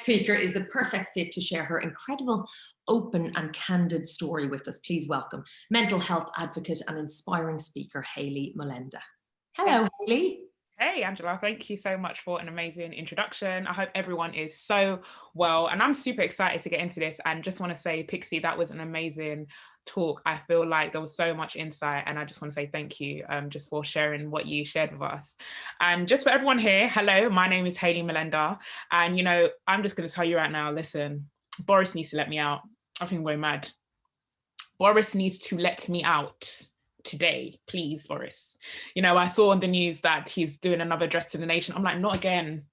speaker is the perfect fit to share her incredible, open and candid story with us. Please welcome mental health advocate and inspiring speaker, Hayley Mulenda. Hello, Hayley. Hey, Angela, thank you so much for an amazing introduction. I hope everyone is so well, and I'm super excited to get into this. And just want to say, Pixie, that was an amazing talk. I feel like there was so much insight, and I just want to say thank you just for sharing what you shared with us. And just for everyone here, hello, my name is Hayley Mulenda. And, you know, I'm just going to tell you right now, listen, Boris needs to let me out. I think I'm going mad. Boris needs to let me out today, please, Boris. You know, I saw on the news that he's doing another address to the nation. I'm like, not again.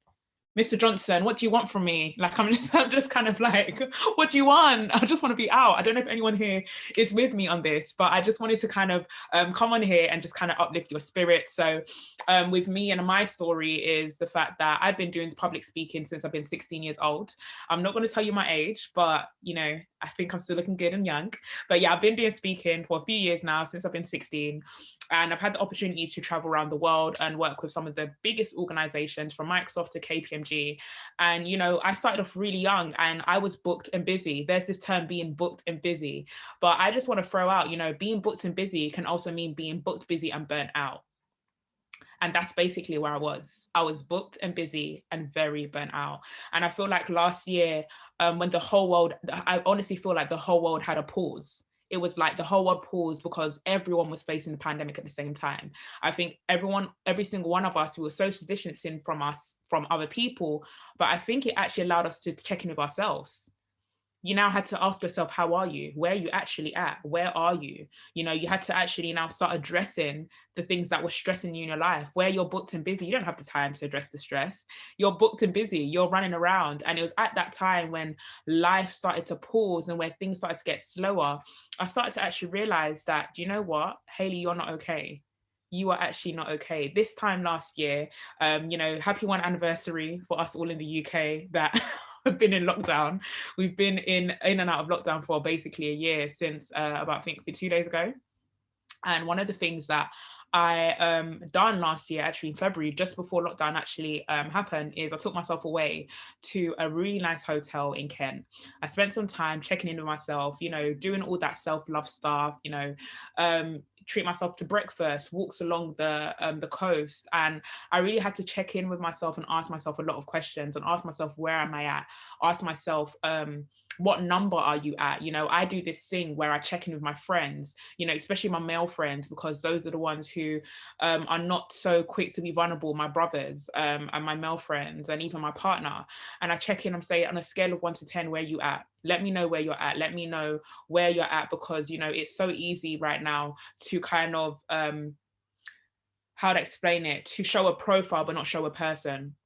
Mr. Johnson, what do you want from me? Like, I'm just kind of like, what do you want? I just want to be out. I don't know if anyone here is with me on this, but I just wanted to kind of come on here and just kind of uplift your spirit. So with me and my story is the fact that I've been doing public speaking since I've been 16 years old. I'm not going to tell you my age, but, you know, I think I'm still looking good and young. But yeah, I've been doing speaking for a few years now, since I've been 16. And I've had the opportunity to travel around the world and work with some of the biggest organizations, from Microsoft to KPMG. And, you know, I started off really young and I was booked and busy. There's this term, being booked and busy. But I just want to throw out, you know, being booked and busy can also mean being booked, busy and burnt out. And that's basically where I was. I was booked and busy and very burnt out. And I feel like last year, when the whole world, I honestly feel like the whole world had a pause. It was like the whole world paused because everyone was facing the pandemic at the same time. I think every single one of us, we were social distancing from other people, but I think it actually allowed us to check in with ourselves. You now had to ask yourself, how are you? Where are you actually at? Where are you? You know, you had to actually now start addressing the things that were stressing you in your life. Where you're booked and busy, you don't have the time to address the stress. You're booked and busy, you're running around. And it was at that time when life started to pause and where things started to get slower, I started to actually realize that, do you know what, Hayley, you're not okay. You are actually not okay. This time last year, you know, happy 1 anniversary for us all in the UK that have been in lockdown. We've been in and out of lockdown for basically a year, since about, I think, 2 days ago. And one of the things that I done last year, actually in February, just before lockdown actually happened, is I took myself away to a really nice hotel in Kent. I spent some time checking in with myself, you know, doing all that self-love stuff, you know, treat myself to breakfast, walks along the coast. And I really had to check in with myself and ask myself a lot of questions, and ask myself, where am I at? Ask myself, what number are you at? You know, I do this thing where I check in with my friends, you know, especially my male friends, because those are the ones who are not so quick to be vulnerable, my brothers and my male friends, and even my partner. And I check in and say, on a scale of 1 to 10, where you at? Let me know where you're at. Let me know where you're at, because, you know, it's so easy right now to kind of, how to explain it, to show a profile but not show a person.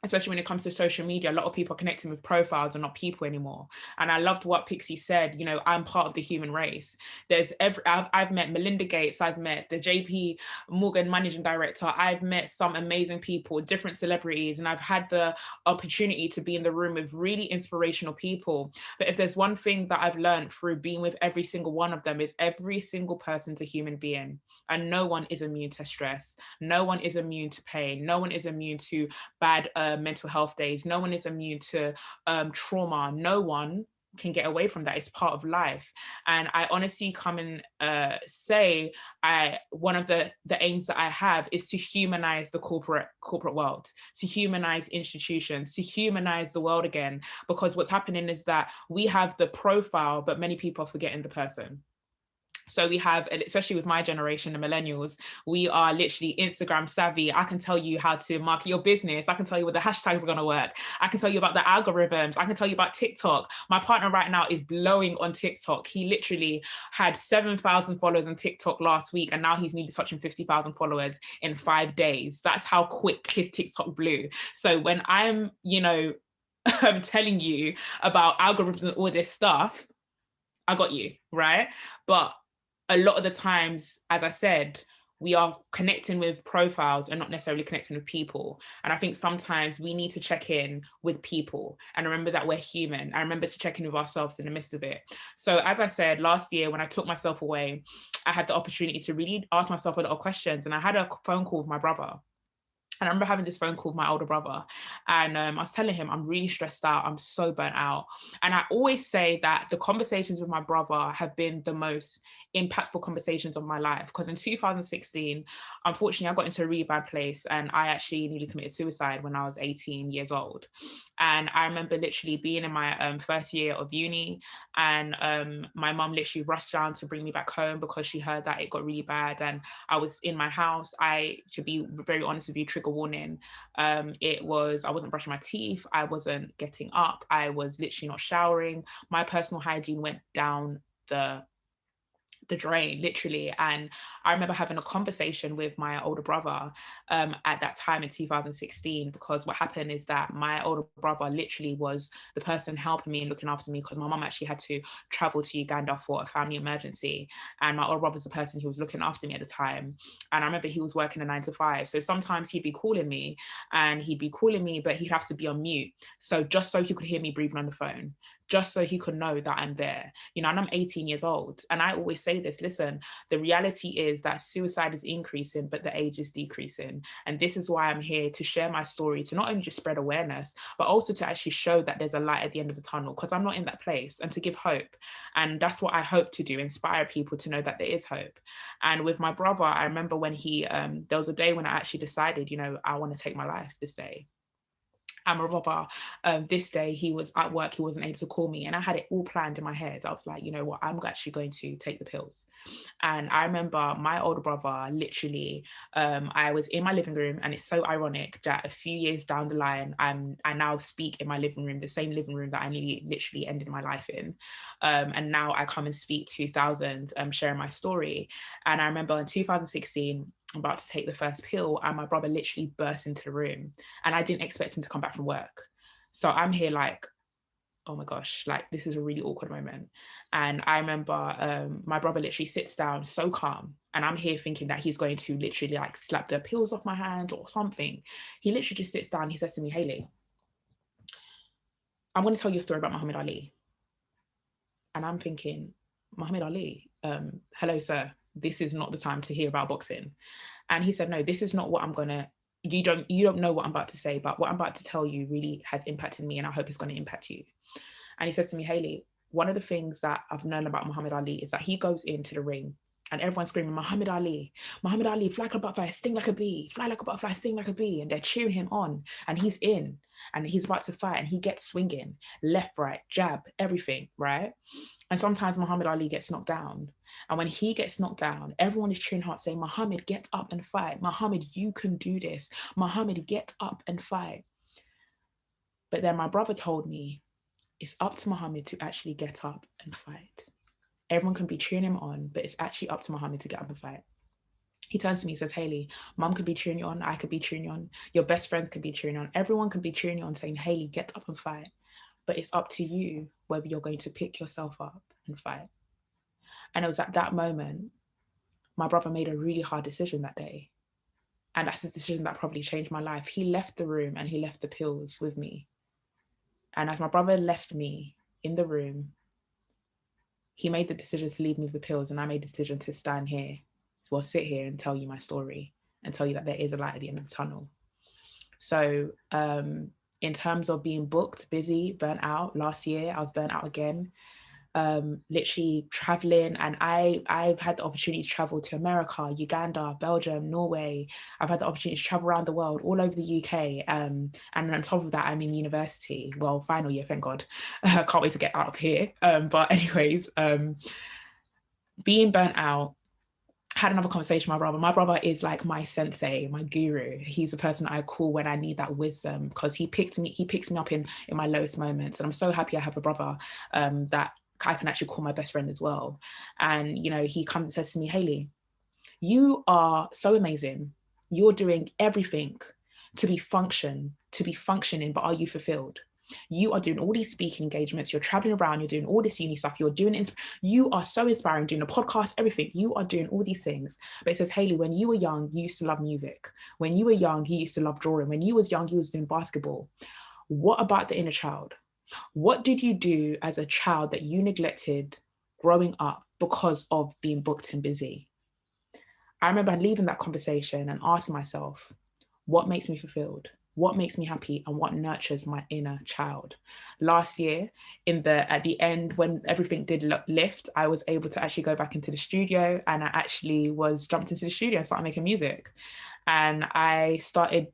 Especially when it comes to social media, a lot of people are connecting with profiles and not people anymore. And I loved what Pixie said, you know, I'm part of the human race. I've met Melinda Gates, I've met the JP Morgan managing director, I've met some amazing people, different celebrities, and I've had the opportunity to be in the room with really inspirational people. But if there's one thing that I've learned through being with every single one of them, is every single person's a human being, and no one is immune to stress. No one is immune to pain. No one is immune to bad mental health days. No one is immune to trauma. No one can get away from that. It's part of life. And I honestly come and say, one of the aims that I have is to humanize the corporate world, to humanize institutions, to humanize the world again. Because what's happening is that we have the profile, but many people are forgetting the person. So we have, especially with my generation, the millennials, we are literally Instagram savvy. I can tell you how to market your business. I can tell you where the hashtags are going to work. I can tell you about the algorithms. I can tell you about TikTok. My partner right now is blowing on TikTok. He literally had 7,000 followers on TikTok last week, and now he's nearly touching 50,000 followers in 5 days. That's how quick his TikTok blew. So when I'm, you know, I'm telling you about algorithms and all this stuff, I got you, right? But a lot of the times, as I said, we are connecting with profiles and not necessarily connecting with people. And I think sometimes we need to check in with people and remember that we're human. And remember to check in with ourselves in the midst of it. So as I said, last year, when I took myself away, I had the opportunity to really ask myself a lot of questions. And I had a phone call with my brother. And I remember having this phone call with my older brother, and I was telling him, I'm really stressed out. I'm so burnt out. And I always say that the conversations with my brother have been the most impactful conversations of my life. Because in 2016, unfortunately, I got into a really bad place, and I actually nearly committed suicide when I was 18 years old. And I remember literally being in my first year of uni, and my mum literally rushed down to bring me back home because she heard that it got really bad. And I was in my house. To be very honest with you, trigger warning, I wasn't brushing my teeth. I wasn't getting up. I was literally not showering. My personal hygiene went down the drain, literally. And I remember having a conversation with my older brother at that time in 2016, because what happened is that my older brother literally was the person helping me and looking after me, because my mum actually had to travel to Uganda for a family emergency. And my older brother's the person who was looking after me at the time. And I remember he was working a 9 to 5. So sometimes he'd be calling me, but he'd have to be on mute. So just so he could hear me breathing on the phone, just so he could know that I'm there, and I'm 18 years old. And I always say this, listen, the reality is that suicide is increasing, but the age is decreasing. And this is why I'm here to share my story, to not only just spread awareness, but also to actually show that there's a light at the end of the tunnel, because I'm not in that place, and to give hope. And that's what I hope to do, inspire people to know that there is hope. And with my brother, I remember when there was a day when I actually decided, I want to take my life this day. And my brother, this day, he was at work, he wasn't able to call me. And I had it all planned in my head. I was like, you know what, I'm actually going to take the pills. And I remember my older brother, literally, I was in my living room, and it's so ironic that a few years down the line, I now speak in my living room, the same living room that I literally ended my life in. And now I come and speak 2000, sharing my story. And I remember in 2016, I'm about to take the first pill, and my brother literally burst into the room, and I didn't expect him to come back from work. So I'm here like, oh my gosh, like this is a really awkward moment. And I remember my brother literally sits down so calm, and I'm here thinking that he's going to literally like slap the pills off my hands or something. He literally just sits down. He says to me, Hayley, I'm going to tell you a story about Muhammad Ali. And I'm thinking, Muhammad Ali, hello, sir. This is not the time to hear about boxing. And he said, no, this is not what you don't know what I'm about to say, but what I'm about to tell you really has impacted me, and I hope it's going to impact you. And he says to me, Hayley, one of the things that I've known about Muhammad Ali is that he goes into the ring and everyone's screaming, Muhammad Ali, fly like a butterfly, sting like a bee, fly like a butterfly, sting like a bee. And they're cheering him on, and he's in, and he's about to fight, and he gets swinging, left, right, jab, everything, right? And sometimes Muhammad Ali gets knocked down. And when he gets knocked down, everyone is cheering hard, saying, Muhammad, get up and fight. Muhammad, you can do this. Muhammad, get up and fight. But then my brother told me, it's up to Muhammad to actually get up and fight. Everyone can be cheering him on, but it's actually up to Muhammad to get up and fight. He turns to me and says, Hayley, mum could be cheering you on, I could be cheering you on, your best friend could be cheering you on, everyone can be cheering you on, saying, Hayley, get up and fight. But it's up to you whether you're going to pick yourself up and fight. And it was at that moment, my brother made a really hard decision that day. And that's a decision that probably changed my life. He left the room and he left the pills with me. And as my brother left me in the room, he made the decision to leave me with the pills, and I made the decision to stand here. So I'll sit here and tell you my story and tell you that there is a light at the end of the tunnel. So in terms of being booked, busy, burnt out, last year I was burnt out again. Literally traveling, and I've had the opportunity to travel to America, Uganda, Belgium, Norway. I've had the opportunity to travel around the world, all over the UK, and on top of that, I'm in university, well, final year, thank God. I can't wait to get out of here, but anyways, being burnt out, had another conversation with my brother is like my sensei, my guru. He's the person I call when I need that wisdom, because he picks me up in my lowest moments. And I'm so happy I have a brother that I can actually call my best friend as well. And he comes and says to me, Hayley, you are so amazing, you're doing everything to be functioning, but are you fulfilled? You are doing all these speaking engagements, you're traveling around, you're doing all this uni stuff, you are so inspiring, doing a podcast, everything. You are doing all these things. But it says, Hayley, when you were young, you used to love music. When you were young, you used to love drawing. When you was young, you was doing basketball. What about the inner child? What did you do as a child that you neglected growing up because of being booked and busy? I remember leaving that conversation and asking myself, what makes me fulfilled, what makes me happy, and what nurtures my inner child. Last year, at the end, when everything did lift, I was able to actually go back into the studio, and I actually jumped into the studio and started making music. And I started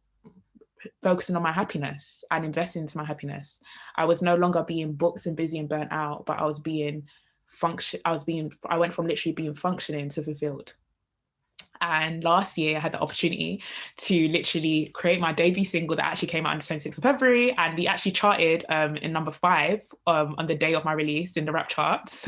focusing on my happiness and investing into my happiness. I was no longer being booked and busy and burnt out, but I went from literally being functioning to fulfilled. And last year I had the opportunity to literally create my debut single that actually came out on the 26th of February. And we actually charted in number 5 on the day of my release in the rap charts.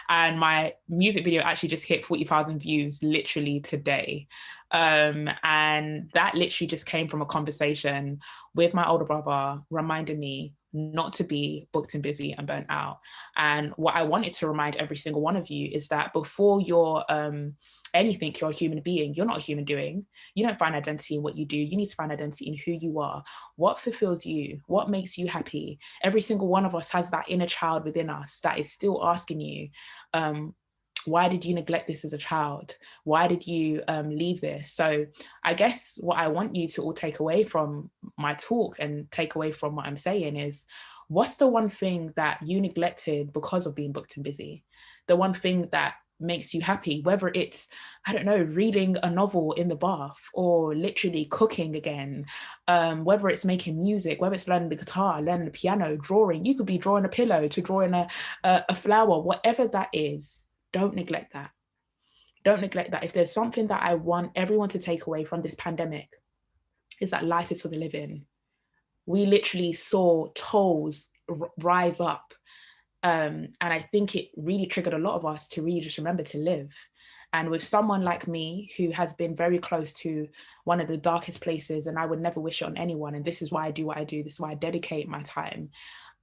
And my music video actually just hit 40,000 views literally today. And that literally just came from a conversation with my older brother, reminding me not to be booked and busy and burnt out. And what I wanted to remind every single one of you is that before you're anything, you're a human being. You're not a human doing. You don't find identity in what you do. You need to find identity in who you are. What fulfills you? What makes you happy? Every single one of us has that inner child within us that is still asking you, why did you neglect this as a child? Why did you leave this? So I guess what I want you to all take away from my talk and take away from what I'm saying is, what's the one thing that you neglected because of being booked and busy? The one thing that makes you happy, whether it's, I don't know, reading a novel in the bath, or literally cooking again, whether it's making music, whether it's learning the guitar, learning the piano, drawing. You could be drawing a pillow to drawing a flower, whatever that is. Don't neglect that. Don't neglect that. If there's something that I want everyone to take away from this pandemic, is that life is for the living. We literally saw tolls rise up. And I think it really triggered a lot of us to really just remember to live. And with someone like me who has been very close to one of the darkest places, and I would never wish it on anyone, and this is why I do what I do, this is why I dedicate my time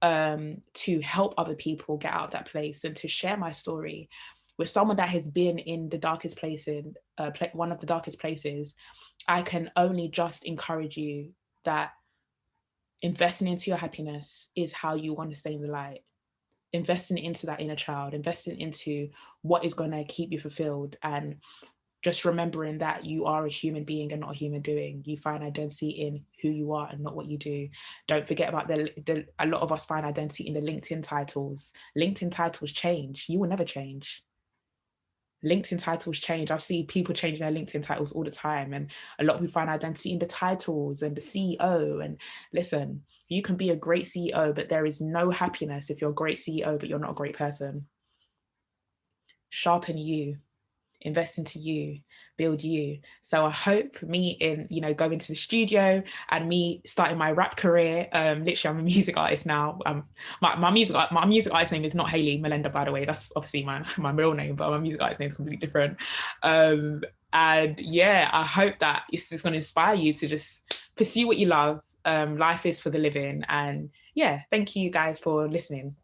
to help other people get out of that place and to share my story. With someone that has been in the darkest places, one of the darkest places, I can only just encourage you that investing into your happiness is how you want to stay in the light. Investing into that inner child, investing into what is going to keep you fulfilled, and just remembering that you are a human being and not a human doing. You find identity in who you are and not what you do. Don't forget about a lot of us find identity in the LinkedIn titles. LinkedIn titles change. You will never change. LinkedIn titles change. I see people changing their LinkedIn titles all the time, and a lot of people find identity in the titles and the CEO. And listen, you can be a great CEO, but there is no happiness if you're a great CEO but you're not a great person. Sharpen you, invest into you, build you. So I hope me going to the studio and me starting my rap career, literally I'm a music artist now. My music artist name is not Hayley Mulenda, by the way. That's obviously my real name, but my music artist name is completely different. And yeah, I hope that this is going to inspire you to just pursue what you love. Life is for the living. And yeah, thank you guys for listening.